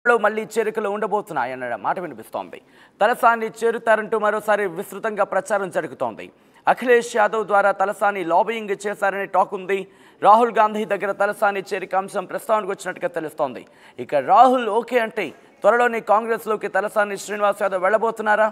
మళ్లీ చేరికలు ఉండబోతున్నాయన్న మాట వినిపిస్తోంది. తలసాని చేరుతారంటూ మరోసారి విస్తృతంగా ప్రచారం జరుగుతోంది. అఖిలేష్ యాదవ్ ద్వారా తలసాని లాబియింగ్ చేశారనే టాక్ ఉంది. రాహుల్ గాంధీ దగ్గర తలసాని చేరిక అంశం ప్రస్తావనకు వచ్చినట్టుగా తెలుస్తోంది. ఇక రాహుల్ ఓకే అంటే త్వరలోనే కాంగ్రెస్లోకి తలసాని శ్రీనివాస్ యాదవ్ వెళ్లబోతున్నారా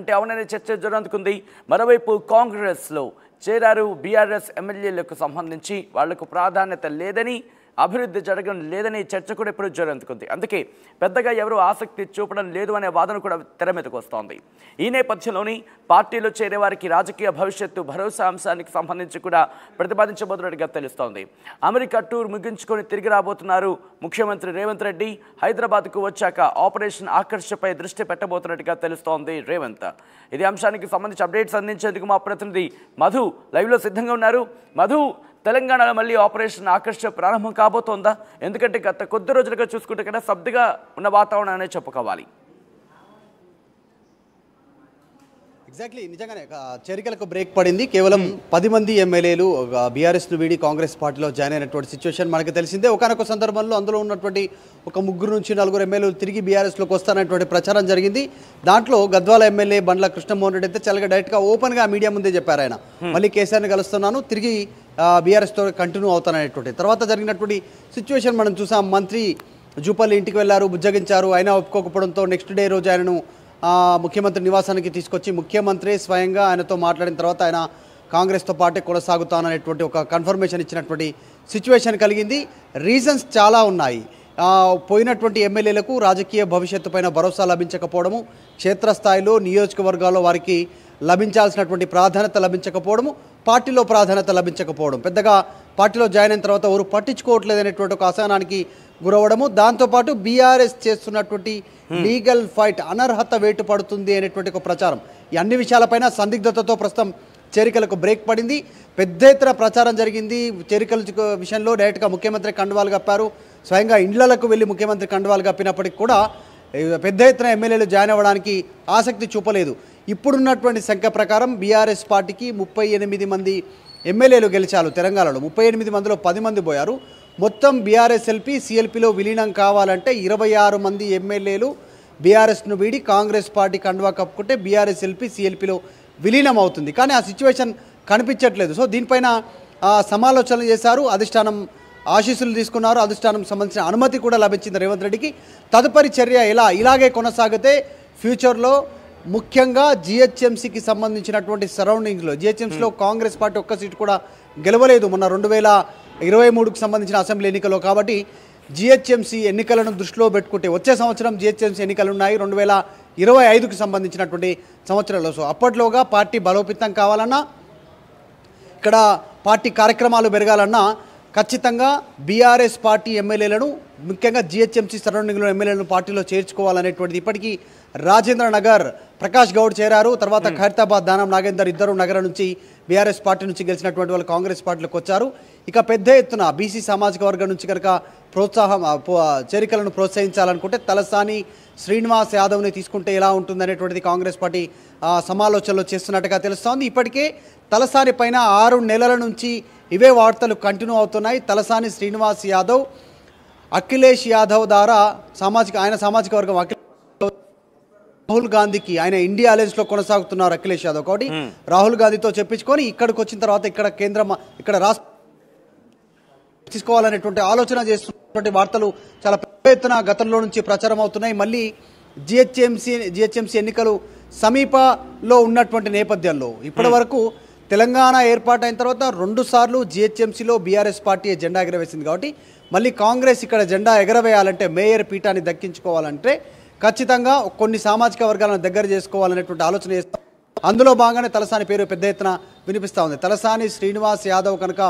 అంటే అవుననే చర్చ జరుగుతుంది. మరోవైపు కాంగ్రెస్లో చేరారు బీఆర్ఎస్ ఎమ్మెల్యేలకు సంబంధించి వాళ్లకు ప్రాధాన్యత లేదని, అభివృద్ధి జరగడం లేదనే చర్చ కూడా ఇప్పుడు జరుగుతుంది. అందుకే పెద్దగా ఎవరు ఆసక్తి చూపడం లేదు అనే వాదన కూడా తెర మీదకు వస్తోంది. ఈ నేపథ్యంలోని పార్టీలో చేరే వారికి రాజకీయ భవిష్యత్తు భరోసా అంశానికి సంబంధించి కూడా ప్రతిపాదించబోతున్నట్టుగా తెలుస్తోంది. అమెరికా టూర్ ముగించుకొని తిరిగి రాబోతున్నారు ముఖ్యమంత్రి రేవంత్ రెడ్డి. హైదరాబాద్కు వచ్చాక ఆపరేషన్ ఆకర్షపై దృష్టి పెట్టబోతున్నట్టుగా తెలుస్తోంది రేవంత్. ఇదే అంశానికి సంబంధించి అప్డేట్స్ అందించేందుకు మా ప్రతినిధి మధు లైవ్లో సిద్ధంగా ఉన్నారు. మధు, తెలంగాణలో మళ్ళీ ఆపరేషన్ ఆకర్ష ప్రారంభం కాబోతోందా? ఎందుకంటే గత కొద్ది రోజులుగా చూసుకుంటే కన్నా సబ్దుగా ఉన్న వాతావరణం అనే చెప్పుకోవాలి. ఎగ్జాక్ట్లీ, నిజంగానే చేరికలకు బ్రేక్ పడింది. కేవలం 10 మంది ఎమ్మెల్యేలు బీఆర్ఎస్ను వీడి కాంగ్రెస్ పార్టీలో జాయిన్ అయినటువంటి సిచ్యువేషన్ మనకు తెలిసిందే. ఒకనొక సందర్భంలో అందులో ఉన్నటువంటి ఒక 3 నుంచి 4 ఎమ్మెల్యేలు తిరిగి బీఆర్ఎస్లోకి వస్తారనేటువంటి ప్రచారం జరిగింది. దాంట్లో గద్వాల ఎమ్మెల్యే బండ్ల కృష్ణమోహన్ రెడ్డి అయితే చాలా డైరెక్ట్గా ఓపెన్గా మీడియా ముందే చెప్పారు, ఆయన మళ్ళీ కేసీఆర్ని కలుస్తున్నాను, తిరిగి బీఆర్ఎస్తో కంటిన్యూ అవుతాననేటువంటి. తర్వాత జరిగినటువంటి సిచ్యువేషన్ మనం చూసాం. మంత్రి జూపల్లి ఇంటికి వెళ్ళారు, బుజ్జగించారు, అయినా ఒప్పుకోకపోవడంతో నెక్స్ట్ డే రోజు ఆయనను ముఖ్యమంత్రి నివాసానికి తీసుకొచ్చి ముఖ్యమంత్రి స్వయంగా ఆయనతో మాట్లాడిన తర్వాత ఆయన కాంగ్రెస్తో పాటే కొనసాగుతాననేటువంటి ఒక కన్ఫర్మేషన్ ఇచ్చినటువంటి సిచ్యువేషన్ కలిగింది. రీజన్స్ చాలా ఉన్నాయి. పోయినటువంటి ఎమ్మెల్యేలకు రాజకీయ భవిష్యత్తు పైన భరోసా లభించకపోవడము, క్షేత్రస్థాయిలో నియోజకవర్గాల్లో వారికి లభించాల్సినటువంటి ప్రాధాన్యత లభించకపోవడము, పార్టీలో ప్రాధాన్యత లభించకపోవడం, పెద్దగా పార్టీలో జాయిన్ అయిన తర్వాత ఎవరు పట్టించుకోవట్లేదు అనేటువంటి ఒక అసహనానికి గురవడము, దాంతోపాటు బీఆర్ఎస్ చేస్తున్నటువంటి లీగల్ ఫైట్ అనర్హత వేటు పడుతుంది అనేటువంటి ఒక ప్రచారం, ఈ అన్ని విషయాలపైన సందిగ్ధతతో ప్రస్తుతం చేరికలకు బ్రేక్ పడింది. పెద్ద ఎత్తున ప్రచారం జరిగింది. చేరికల విషయంలో డైరెక్ట్గా ముఖ్యమంత్రి కండువాలు కప్పారు. స్వయంగా ఇండ్లకు వెళ్ళి ముఖ్యమంత్రి కండువాలు కప్పినప్పటికీ కూడా పెద్ద ఎత్తున ఎమ్మెల్యేలు జాయిన్ అవ్వడానికి ఆసక్తి చూపలేదు. ఇప్పుడున్నటువంటి సంఖ్య ప్రకారం బీఆర్ఎస్ పార్టీకి 38 మంది ఎమ్మెల్యేలు గెలిచారు తెలంగాణలో. 38 మందిలో 10 మంది పోయారు. మొత్తం బీఆర్ఎస్ఎల్పీ సిఎల్పీలో విలీనం కావాలంటే 26 మంది ఎమ్మెల్యేలు బీఆర్ఎస్ను వీడి కాంగ్రెస్ పార్టీ కండువా కప్పుకుంటే బీఆర్ఎస్ఎల్పీ సిఎల్పీలో విలీనం అవుతుంది. కానీ ఆ సిచ్యువేషన్ కనిపించట్లేదు. సో దీనిపైన సమాలోచనలు చేశారు. అధిష్టానం ఆశీస్సులు తీసుకున్నారు. అధిష్టానం సంబంధించిన అనుమతి కూడా లభించింది రేవంత్ రెడ్డికి. తదుపరి చర్య ఇలాగే కొనసాగితే ఫ్యూచర్లో ముఖ్యంగా జిహెచ్ఎంసీకి సంబంధించినటువంటి సరౌండింగ్స్లో, జిహెచ్ఎంసీలో కాంగ్రెస్ పార్టీ ఒక్క సీటు కూడా గెలవలేదు మొన్న 2023కు సంబంధించిన అసెంబ్లీ ఎన్నికల్లో. కాబట్టి జిహెచ్ఎంసీ ఎన్నికలను దృష్టిలో పెట్టుకుంటే వచ్చే సంవత్సరం జిహెచ్ఎంసీ ఎన్నికలు ఉన్నాయి 2025కు సంబంధించినటువంటి సంవత్సరంలో. సో అప్పట్లోగా పార్టీ బలోపేతం కావాలన్నా, ఇక్కడ పార్టీ కార్యక్రమాలు పెరగాలన్నా ఖచ్చితంగా బీఆర్ఎస్ పార్టీ ఎమ్మెల్యేలను, ముఖ్యంగా జిహెచ్ఎంసీ సరౌండింగ్లో ఎమ్మెల్యేలను పార్టీలో చేర్చుకోవాలనేటువంటిది. ఇప్పటికీ రాజేంద్ర నగర్ ప్రకాష్ గౌడ్ చేరారు. తర్వాత ఖైరతాబాద్ దానం నాగేందర్ ఇద్దరు నగరం నుంచి బీఆర్ఎస్ పార్టీ నుంచి గెలిచినటువంటి వాళ్ళు కాంగ్రెస్ పార్టీలోకి వచ్చారు. ఇక పెద్ద ఎత్తున బీసీ సామాజిక వర్గం నుంచి కనుక చేరికలను ప్రోత్సహించాలనుకుంటే తలసాని శ్రీనివాస్ యాదవ్ని తీసుకుంటే ఎలా ఉంటుందనేటువంటిది కాంగ్రెస్ పార్టీ సమాలోచనలు చేస్తున్నట్టుగా తెలుస్తోంది. ఇప్పటికే తలసాని పైన 6 నెలల నుంచి ఇవే వార్తలు కంటిన్యూ అవుతున్నాయి. తలసాని శ్రీనివాస్ యాదవ్ అఖిలేష్ యాదవ్ ద్వారా ఆయన సామాజిక వర్గం రాహుల్ గాంధీకి, ఆయన ఇండియా అలయన్స్లో కొనసాగుతున్నారు అఖిలేష్ యాదవ్. కాబట్టి రాహుల్ గాంధీతో చెప్పించుకొని ఇక్కడికి వచ్చిన తర్వాత ఇక్కడ రాష్ట్ర తీసుకోవాలనేటువంటి ఆలోచన చేస్తున్నటువంటి వార్తలు చాలా పెద్ద ఎత్తున గతంలో నుంచి ప్రచారం అవుతున్నాయి. మళ్ళీ జిహెచ్ఎంసీ ఎన్నికలు సమీపంలో ఉన్నటువంటి నేపథ్యంలో ఇప్పటి వరకు తెలంగాణ ఏర్పాటైన తర్వాత 2 సార్లు జిహెచ్ఎంసీలో బీఆర్ఎస్ పార్టీ జెండా ఎగరవేసింది. కాబట్టి మళ్ళీ కాంగ్రెస్ ఇక్కడ జెండా ఎగరవేయాలంటే, మేయర్ పీఠాన్ని దక్కించుకోవాలంటే ఖచ్చితంగా కొన్ని సామాజిక వర్గాలను దగ్గర చేసుకోవాలనేటువంటి ఆలోచన చేస్తాం. అందులో భాగంగానే తలసాని పేరు పెద్ద ఎత్తున వినిపిస్తూ ఉంది. తలసాని శ్రీనివాస్ యాదవ్ కనుక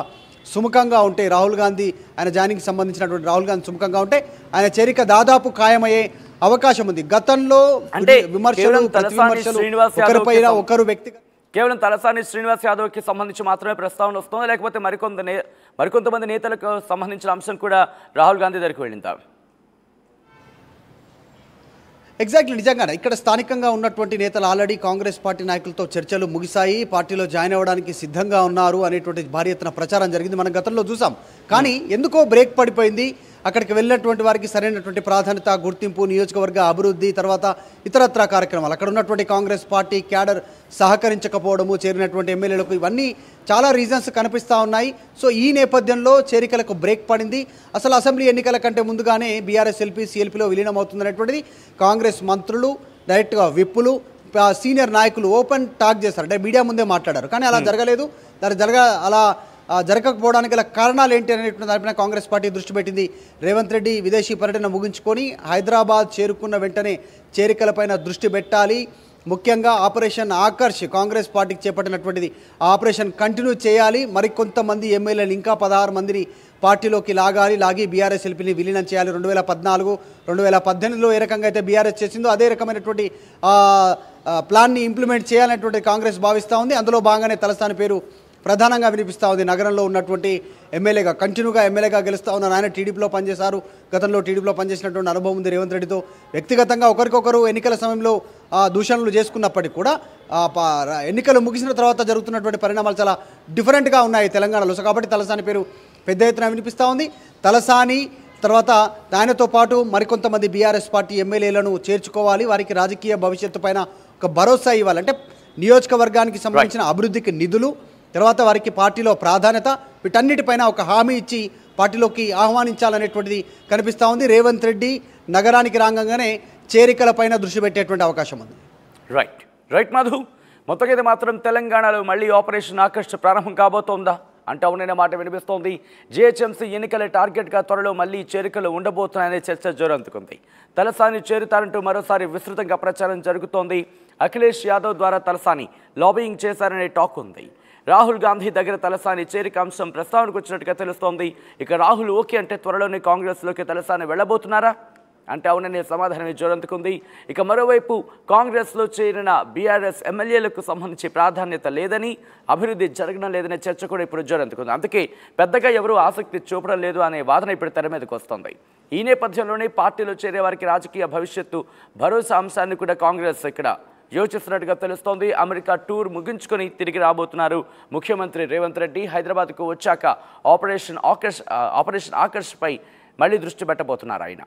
సుముఖంగా ఉంటే, రాహుల్ గాంధీ ఆయన జాయినింగ్కి సంబంధించినటువంటి రాహుల్ గాంధీ సుముఖంగా ఉంటే ఆయన చేరిక దాదాపు ఖాయమయ్యే అవకాశం ఉంది. గతంలో విమర్శలు ఒకరిపైన ఒకరు వ్యక్తిగత కేవలం తలసాని శ్రీనివాస్ యాదవ్కి సంబంధించి మాత్రమే ప్రస్తావన వస్తుంది, లేకపోతే మరికొంతమంది నేతలకు సంబంధించిన అంశం కూడా రాహుల్ గాంధీ దగ్గరికి వెళ్ళిందా? ఎగ్జాక్ట్లీ, నిజంగానే ఇక్కడ స్థానికంగా ఉన్నటువంటి నేతలు ఆల్రెడీ కాంగ్రెస్ పార్టీ నాయకులతో చర్చలు ముగిశాయి, పార్టీలో జాయిన్ అవ్వడానికి సిద్ధంగా ఉన్నారు అనేటువంటి భారీ ఎత్తున ప్రచారం జరిగింది, మనం గతంలో చూసాం. కానీ ఎందుకో బ్రేక్ పడిపోయింది. అక్కడికి వెళ్ళినటువంటి వారికి సరైనటువంటి ప్రాధాన్యత, గుర్తింపు, నియోజకవర్గ అభివృద్ధి, తర్వాత ఇతరత్రా కార్యక్రమాలు, అక్కడ ఉన్నటువంటి కాంగ్రెస్ పార్టీ క్యాడర్ సహకరించకపోవడము, చేరినటువంటి ఎమ్మెల్యేలకు, ఇవన్నీ చాలా రీజన్స్ కనిపిస్తూ ఉన్నాయి. సో ఈ నేపథ్యంలో చేరికలకు బ్రేక్ పడింది. అసలు అసెంబ్లీ ఎన్నికల కంటే ముందుగానే బీఆర్ఎస్ ఎల్పీ సిఎల్పీలో విలీనం అవుతుందనేటువంటిది కాంగ్రెస్ మంత్రులు, డైరెక్ట్గా విప్పులు, సీనియర్ నాయకులు ఓపెన్ టాక్ చేశారు, అంటే మీడియా ముందే మాట్లాడారు. కానీ అలా జరగలేదు. అలా జరగకపోవడానికి గల కారణాలు ఏంటి అనేటువంటి దానిపైన కాంగ్రెస్ పార్టీ దృష్టి పెట్టింది. రేవంత్ రెడ్డి విదేశీ పర్యటన ముగించుకొని హైదరాబాద్ చేరుకున్న వెంటనే చేరికలపైన దృష్టి పెట్టాలి. ముఖ్యంగా ఆపరేషన్ ఆకర్ష్ కాంగ్రెస్ పార్టీకి చేపట్టినటువంటిది, ఆ ఆపరేషన్ కంటిన్యూ చేయాలి. మరికొంతమంది ఎమ్మెల్యేలు, ఇంకా 16 మందిని పార్టీలోకి లాగి బీఆర్ఎస్ ఎల్పీని విలీనం చేయాలి. 2014, 2018లో ఏ రకంగా అయితే బీఆర్ఎస్ చేసిందో అదే రకమైనటువంటి ప్లాన్ని ఇంప్లిమెంట్ చేయాలనేటువంటి కాంగ్రెస్ భావిస్తూ ఉంది. అందులో భాగంగానే తలసాని పేరు ప్రధానంగా వినిపిస్తూ ఉంది. నగరంలో ఉన్నటువంటి ఎమ్మెల్యేగా, కంటిన్యూగా ఎమ్మెల్యేగా గెలుస్తూ ఉన్నారు. ఆయన టీడీపీలో పనిచేశారు. గతంలో టీడీపీలో పనిచేసినటువంటి అనుభవం ఉంది రేవంత్ రెడ్డితో. వ్యక్తిగతంగా ఒకరికొకరు ఎన్నికల సమయంలో దూషణలు చేసుకున్నప్పటికీ కూడా ఎన్నికలు ముగిసిన తర్వాత జరుగుతున్నటువంటి పరిణామాలు చాలా డిఫరెంట్గా ఉన్నాయి తెలంగాణలో. సో కాబట్టి తలసాని పేరు పెద్ద ఎత్తున వినిపిస్తూ ఉంది. తలసాని తర్వాత ఆయనతో పాటు మరికొంతమంది బీఆర్ఎస్ పార్టీ ఎమ్మెల్యేలను చేర్చుకోవాలి, వారికి రాజకీయ భవిష్యత్తు పైన ఒక భరోసా ఇవ్వాలి. అంటే నియోజకవర్గానికి సంబంధించిన అభివృద్ధికి నిధులు, తర్వాత వారికి పార్టీలో ప్రాధాన్యత, వీటన్నిటిపైన ఒక హామీ ఇచ్చి పార్టీలోకి ఆహ్వానించాలనేటువంటిది కనిపిస్తూ ఉంది. రేవంత్ రెడ్డి నగరానికి రాగానే చేరికలపైన దృష్టి పెట్టేటువంటి అవకాశం ఉంది. రైట్ మధు, మొత్తంగా మాత్రం తెలంగాణలో మళ్ళీ ఆపరేషన్ ఆకర్ష్ ప్రారంభం కాబోతోందా అంటే అవుననే మాట వినిపిస్తోంది. జీహెచ్ఎంసీ ఎన్నికల టార్గెట్గా త్వరలో మళ్ళీ చేరికలు ఉండబోతున్నాయనే చర్చ జోరందుకుంది. తలసాని చేరుతారంటూ మరోసారి విస్తృతంగా ప్రచారం జరుగుతోంది. అఖిలేష్ యాదవ్ ద్వారా తలసాని లాబియింగ్ చేశారనే టాక్ ఉంది. రాహుల్ గాంధీ దగ్గర తలసాని చేరిక అంశం ప్రస్తావనకు వచ్చినట్టుగా తెలుస్తోంది. ఇక రాహుల్ ఓకే అంటే త్వరలోనే కాంగ్రెస్లోకి తలసాని వెళ్ళబోతున్నారా అంటే అవుననే సమాధానం జోరందుకుంది. ఇక మరోవైపు కాంగ్రెస్లో చేరిన బీఆర్ఎస్ ఎమ్మెల్యేలకు సంబంధించి ప్రాధాన్యత లేదని, అభివృద్ధి జరగడం లేదనే చర్చ కూడా ఇప్పుడు జోరందుకుంది. అందుకే పెద్దగా ఎవరూ ఆసక్తి చూపడం లేదు అనే వాదన ఇప్పుడు తెర మీదకి వస్తుంది. ఈ నేపథ్యంలోనే పార్టీలో చేరే వారికి రాజకీయ భవిష్యత్తు భరోసా అంశాన్ని కూడా కాంగ్రెస్ ఇక్కడ యోచిస్తున్నట్టుగా తెలుస్తోంది. అమెరికా టూర్ ముగించుకొని తిరిగి రాబోతున్నారు ముఖ్యమంత్రి రేవంత్ రెడ్డి. హైదరాబాద్కు వచ్చాక ఆపరేషన్ ఆకర్ష్ పై మళ్ళీ దృష్టి పెట్టబోతున్నారు ఆయన.